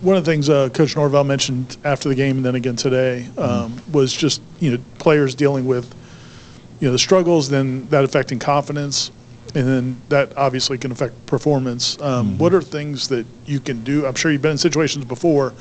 one of the things Coach Norvell mentioned after the game and then again today was just, players dealing with, the struggles, then that affecting confidence, and then that obviously can affect performance. What are things that you can do? I'm sure you've been in situations before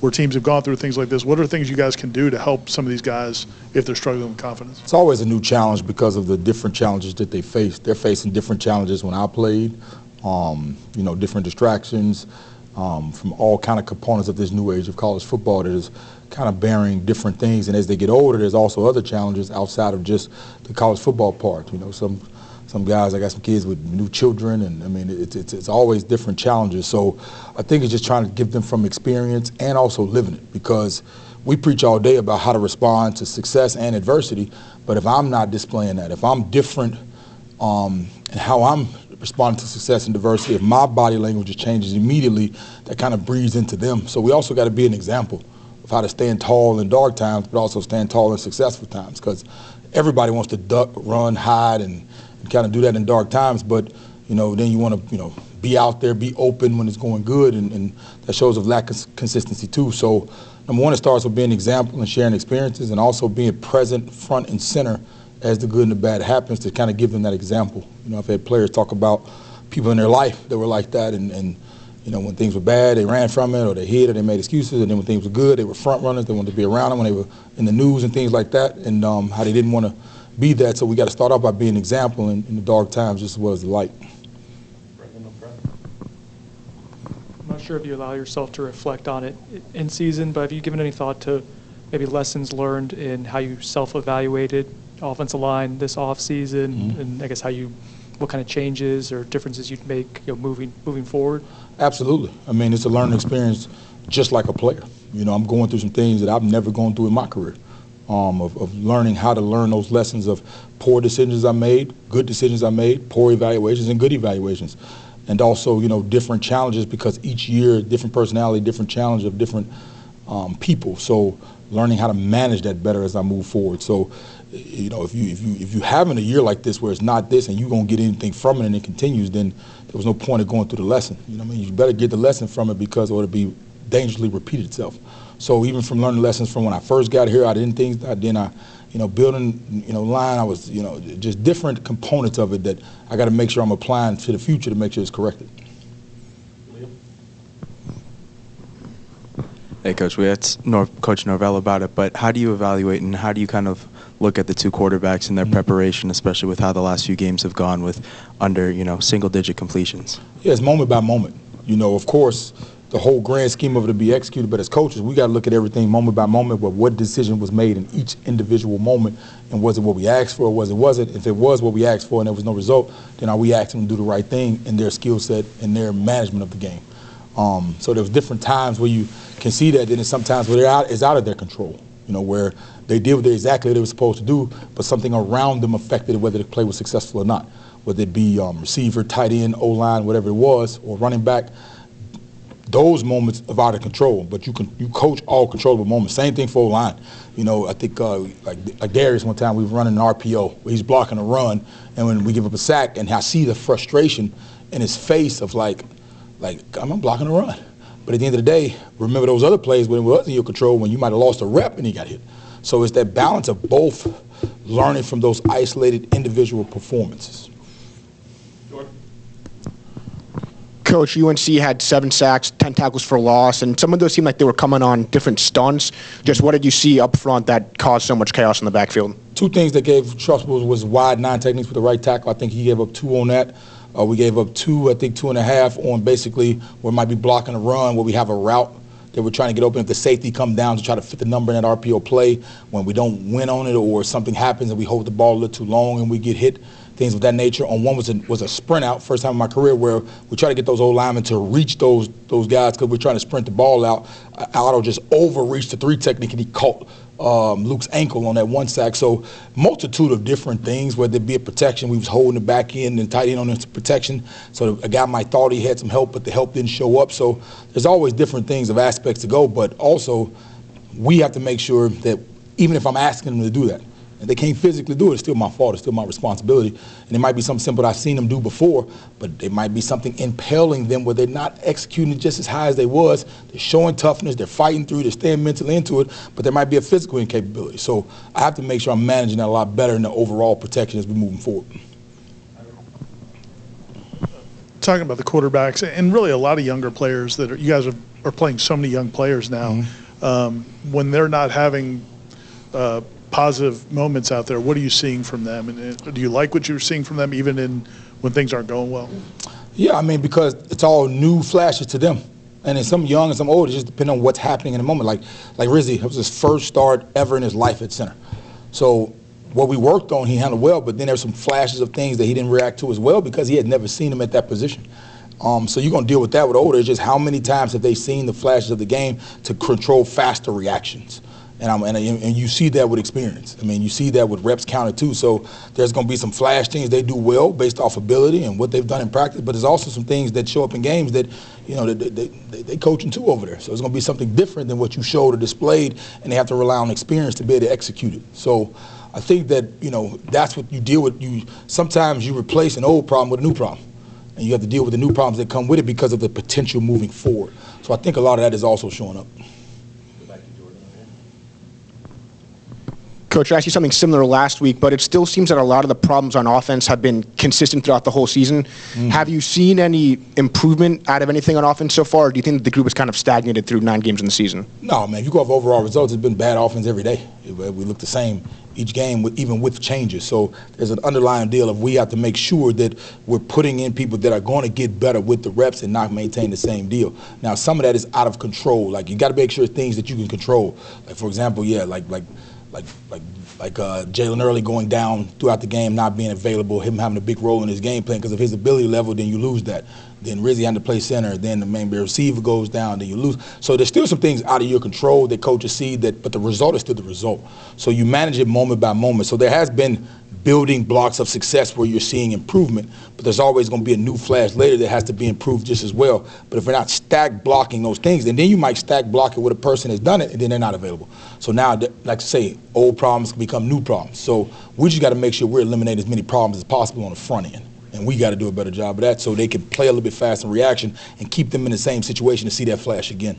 where teams have gone through things like this. What are things you guys can do to help some of these guys if they're struggling with confidence? It's always a new challenge because of the different challenges that they face. They're facing different challenges when I played, different distractions from all kind of components of this new age of college football that is kind of bearing different things. And as they get older, there's also other challenges outside of just the college football part. Some guys, I got some kids with new children, and I mean, it's always different challenges. So I think it's just trying to give them from experience and also living it, because we preach all day about how to respond to success and adversity, but if I'm not displaying that, if I'm different in how I'm responding to success and adversity, if my body language changes immediately, that kind of breathes into them. So we also got to be an example of how to stand tall in dark times, but also stand tall in successful times, because everybody wants to duck, run, hide, and kind of do that in dark times, but then you want to be out there, be open when it's going good, and that shows of lack of consistency too. So number one, it starts with being an example and sharing experiences, and also being present front and center as the good and the bad happens, to kind of give them that example. I've had players talk about people in their life that were like that, and when things were bad, they ran from it, or they hid, or they made excuses, and then when things were good, they were front runners, they wanted to be around them when they were in the news and things like that, and how they didn't want to be that. So we got to start off by being an example in the dark times just as well as the light. I'm not sure if you allow yourself to reflect on it in season, but have you given any thought to maybe lessons learned in how you self-evaluated offensive line this offseason, and I guess what kind of changes or differences you'd make moving forward? Absolutely. I mean, it's a learning experience just like a player. I'm going through some things that I've never gone through in my career. Of learning how to learn those lessons of poor decisions I made, good decisions I made, poor evaluations and good evaluations. And also, different challenges, because each year, different personality, different challenge of different people. So learning how to manage that better as I move forward. So, if you having a year like this where it's not this and you're going to get anything from it and it continues, then there was no point of going through the lesson. You better get the lesson from it, because or it'll be dangerously repeat itself. So even from learning lessons from when I first got here, I didn't think that. Then I, building, line, I was, just different components of it that I got to make sure I'm applying to the future to make sure it's corrected. Hey, Coach, we asked Coach Norvell about it, but how do you evaluate and how do you kind of look at the two quarterbacks and their preparation, especially with how the last few games have gone with under, single-digit completions? Yeah, it's moment by moment. Of course, the whole grand scheme of it to be executed, but as coaches, we got to look at everything moment by moment, but what decision was made in each individual moment, and was it what we asked for, or wasn't? If it was what we asked for and there was no result, then are we asking them to do the right thing in their skill set and their management of the game? So there was different times where you can see that, then there's sometimes where it's out of their control, where they did exactly what they were supposed to do, but something around them affected whether the play was successful or not, whether it be receiver, tight end, O-line, whatever it was, or running back. Those moments are out of control, but you coach all controllable moments. Same thing for O-line. I think like Darius one time, we were running an RPO where he's blocking a run, and when we give up a sack, and I see the frustration in his face of like I'm blocking a run. But at the end of the day, remember those other plays when it was in your control, when you might have lost a rep and he got hit. So it's that balance of both learning from those isolated individual performances. Coach, UNC had 7 sacks, 10 tackles for loss, and some of those seemed like they were coming on different stunts. Just what did you see up front that caused so much chaos in the backfield? Two things that gave trouble was wide 9 techniques with the right tackle. I think he gave up 2 on that. We gave up 2, I think 2.5 on basically where it might be blocking a run, where we have a route that we're trying to get open. If the safety come down to try to fit the number in that RPO play, when we don't win on it or something happens and we hold the ball a little too long and we get hit, things of that nature. On one was a sprint out, first time in my career, where we try to get those old linemen to reach those guys because we're trying to sprint the ball out. Otto just overreached the 3 technique and he caught Luke's ankle on that 1 sack. So multitude of different things, whether it be a protection, we was holding the back end and tight end on the protection. So a guy might thought he had some help, but the help didn't show up. So there's always different things of aspects to go, but also we have to make sure that even if I'm asking them to do that, And they can't physically do it. It's still my fault. It's still my responsibility. And it might be something simple that I've seen them do before, but it might be something impelling them where they're not executing just as high as they was. They're showing toughness. They're fighting through. They're staying mentally into it, but there might be a physical incapability. So I have to make sure I'm managing that a lot better in the overall protection as we're moving forward. Talking about the quarterbacks and really a lot of younger players that you guys are playing so many young players now. When they're not having positive moments out there, what are you seeing from them? And do you like what you're seeing from them even when things aren't going well? Yeah, I mean, because it's all new flashes to them. And then some young and some old, it just depends on what's happening in the moment. Like Rizzy, it was his first start ever in his life at center. So what we worked on, he handled well, but then there's some flashes of things that he didn't react to as well because he had never seen him at that position. So you're going to deal with that with older. It's just how many times have they seen the flashes of the game to control faster reactions. And you see that with experience. I mean, you see that with reps counted too. So there's going to be some flash things they do well based off ability and what they've done in practice. But there's also some things that show up in games that, you know, they coaching too over there. So it's going to be something different than what you showed or displayed, and they have to rely on experience to be able to execute it. So I think that, you know, that's what you deal with. Sometimes you replace an old problem with a new problem. And you have to deal with the new problems that come with it because of the potential moving forward. So I think a lot of that is also showing up. Coach, I asked you something similar last week, but it still seems that a lot of the problems on offense have been consistent throughout the whole season. Have you seen any improvement out of anything on offense so far, or do you think that the group is kind of stagnated through 9 games in the season? No, man. If you go off overall results, it's been bad offense every day. We look the same each game, even with changes. So there's an underlying deal of we have to make sure that we're putting in people that are going to get better with the reps and not maintain the same deal. Now, some of that is out of control. Like, you got to make sure things that you can control. Like, for example, yeah, like Jalen Early going down throughout the game, not being available, him having a big role in his game plan because of his ability level, then you lose that. Then Rizzy had to play center, then the main receiver goes down, then you lose. So there's still some things out of your control that coaches see, but the result is still the result. So you manage it moment by moment. So there has been building blocks of success where you're seeing improvement, but there's always going to be a new flash later that has to be improved just as well. But if we're not stack blocking those things, then you might stack block it with a person has done it, and then they're not available. So now, like I say, old problems become new problems. So we just got to make sure we're eliminating as many problems as possible on the front end. And we got to do a better job of that so they can play a little bit faster in reaction and keep them in the same situation to see that flash again.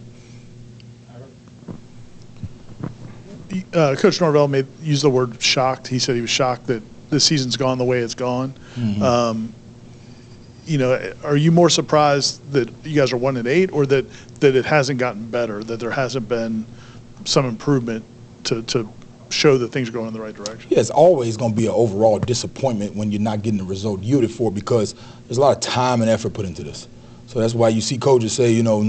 Coach Norvell used the word shocked. He said he was shocked that this season's gone the way it's gone. You know, are you more surprised that you guys are 1-8, or that it hasn't gotten better, that there hasn't been some improvement to show that things are going in the right direction? Yeah, it's always going to be an overall disappointment when you're not getting the result you yielded for, because there's a lot of time and effort put into this. So that's why you see coaches say, you know,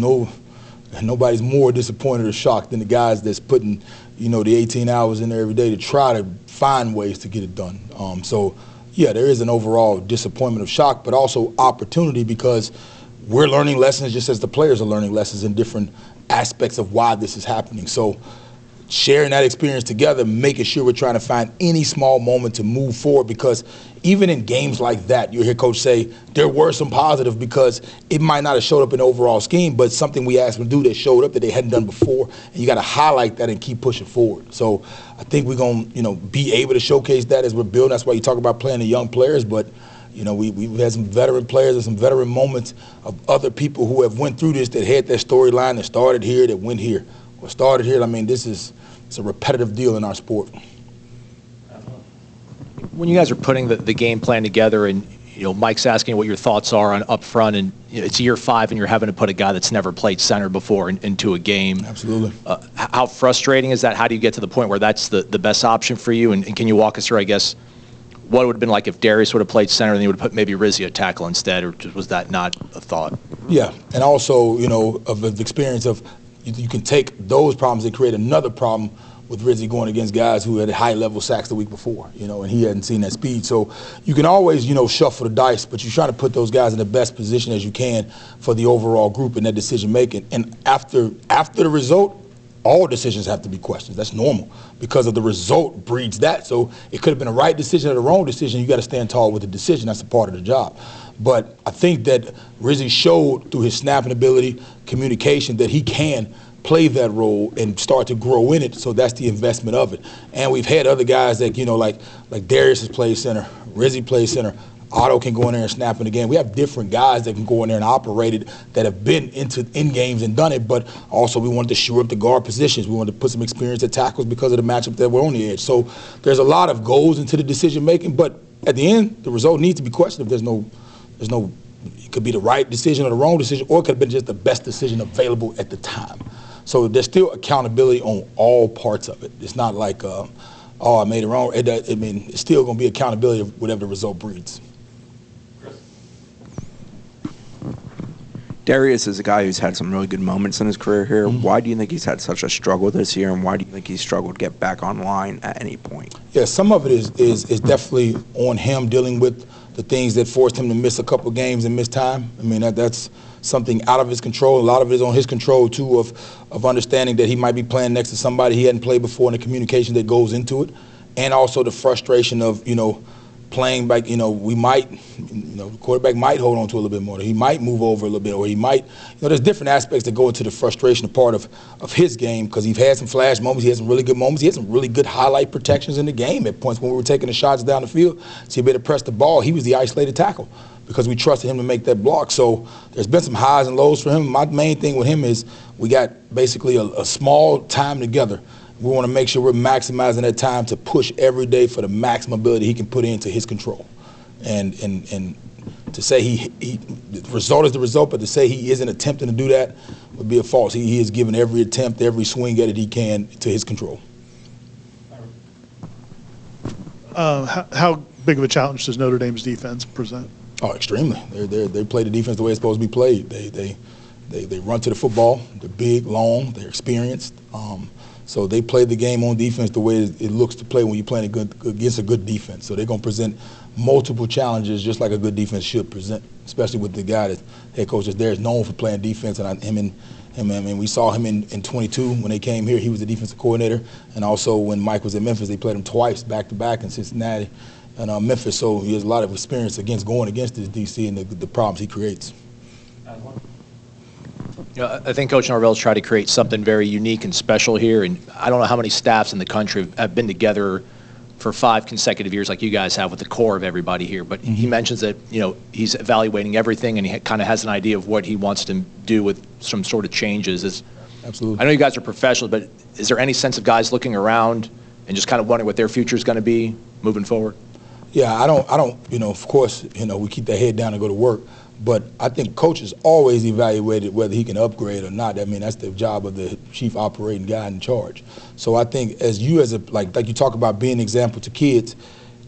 nobody's more disappointed or shocked than the guys that's putting, you know, the 18 hours in there every day to try to find ways to get it done. So, yeah, there is an overall disappointment of shock, but also opportunity, because we're learning lessons just as the players are learning lessons in different aspects of why this is happening. So sharing that experience together, making sure we're trying to find any small moment to move forward, because even in games like that, you hear coach say there were some positive, because it might not have showed up in the overall scheme, but something we asked them to do that showed up that they hadn't done before, and you got to highlight that and keep pushing forward. So I think we're going to, you know, be able to showcase that as we're building. That's why you talk about playing the young players, but you know, we've had some veteran players and some veteran moments of other people who have went through this, that had that storyline, that started here, that went here, or started here. I mean, it's a repetitive deal in our sport. When you guys are putting the game plan together, and you know, Mike's asking what your thoughts are on up front, and you know, it's year 5 and you're having to put a guy that's never played center before into a game. Absolutely. How frustrating is that? How do you get to the point where that's the best option for you? And can you walk us through, I guess, what it would have been like if Darius would have played center and he would have put maybe Rizzy at tackle instead, or was that not a thought? Yeah, and also, you know, of the experience of you can take those problems and create another problem with Rizzy going against guys who had high-level sacks the week before, you know, and he hadn't seen that speed. So you can always, you know, shuffle the dice, but you're trying to put those guys in the best position as you can for the overall group and that decision-making. And after the result, all decisions have to be questioned. That's normal, because of the result breeds that. So it could have been a right decision or the wrong decision. You got to stand tall with the decision. That's a part of the job. But I think that Rizzy showed through his snapping ability, communication, that he can play that role and start to grow in it. So that's the investment of it. And we've had other guys that, like Darius has played center, Rizzy plays center, Otto can go in there and snap in the game. We have different guys that can go in there and operate it that have been in games and done it, but also we wanted to shore up the guard positions. We wanted to put some experience at tackles because of the matchup that we're on the edge. So there's a lot of goals into the decision making, but at the end, the result needs to be questioned. If it could be the right decision or the wrong decision, or it could have been just the best decision available at the time. So there's still accountability on all parts of it. It's not like, oh, I made it wrong. It's still going to be accountability of whatever the result breeds. Darius is a guy who's had some really good moments in his career here. Mm-hmm. Why do you think he's had such a struggle this year, and why do you think he's struggled to get back online at any point? Yeah, some of it is definitely on him dealing with the things that forced him to miss a couple games and miss time. I mean, that's something out of his control. A lot of it is on his control, too, of understanding that he might be playing next to somebody he hadn't played before and the communication that goes into it, and also the frustration of, playing back, we might, the quarterback might hold on to a little bit more. He might move over a little bit, or he might, there's different aspects that go into the frustration part of his game, because he's had some flash moments, he had some really good moments, he had some really good highlight protections in the game at points when we were taking the shots down the field. So he better press the ball. He was the isolated tackle because we trusted him to make that block. So there's been some highs and lows for him. My main thing with him is we got basically a small time together. We want to make sure we're maximizing that time to push every day for the maximum ability he can put into his control. And to say the result is the result, but to say he isn't attempting to do that would be a false. He is giving every attempt, every swing at it he can to his control. How big of a challenge does Notre Dame's defense present? Oh, extremely. They play the defense the way it's supposed to be played. They run to the football. They're big, long, they're experienced. So they play the game on defense the way it looks to play when you're playing against a good defense. So they're going to present multiple challenges just like a good defense should present, especially with the guy that head coach is there is known for playing defense. And we saw him in 22 when they came here. He was the defensive coordinator. And also when Mike was in Memphis, they played him twice back-to-back in Cincinnati and Memphis. So he has a lot of experience going against this DC and the problems he creates. I think Coach Norvell's tried to create something very unique and special here, and I don't know how many staffs in the country have been together for 5 consecutive years like you guys have with the core of everybody here. But he mentions that he's evaluating everything, and he kind of has an idea of what he wants to do with some sort of changes. Absolutely. I know you guys are professionals, but is there any sense of guys looking around and just kind of wondering what their future is going to be moving forward? Yeah, I don't. Of course, we keep that head down and go to work. But I think coaches always evaluated whether he can upgrade or not. I mean, that's the job of the chief operating guy in charge. So I think as like you talk about being an example to kids,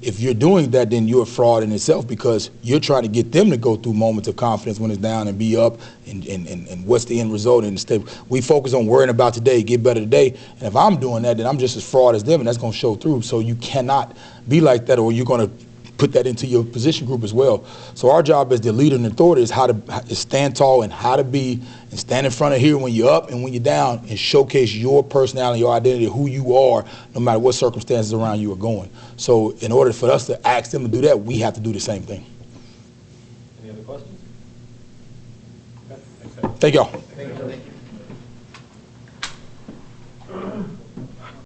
if you're doing that, then you're a fraud in itself because you're trying to get them to go through moments of confidence when it's down and be up and what's the end result. And instead, we focus on worrying about today, get better today. And if I'm doing that, then I'm just as fraud as them, and that's going to show through. So you cannot be like that, or you're going to put that into your position group as well. So our job as the leader and authority is how to stand tall and how to be and stand in front of here when you're up and when you're down and showcase your personality, your identity, who you are, no matter what circumstances around you are going. So in order for us to ask them to do that, we have to do the same thing. Any other questions? Thank y'all. Thank you.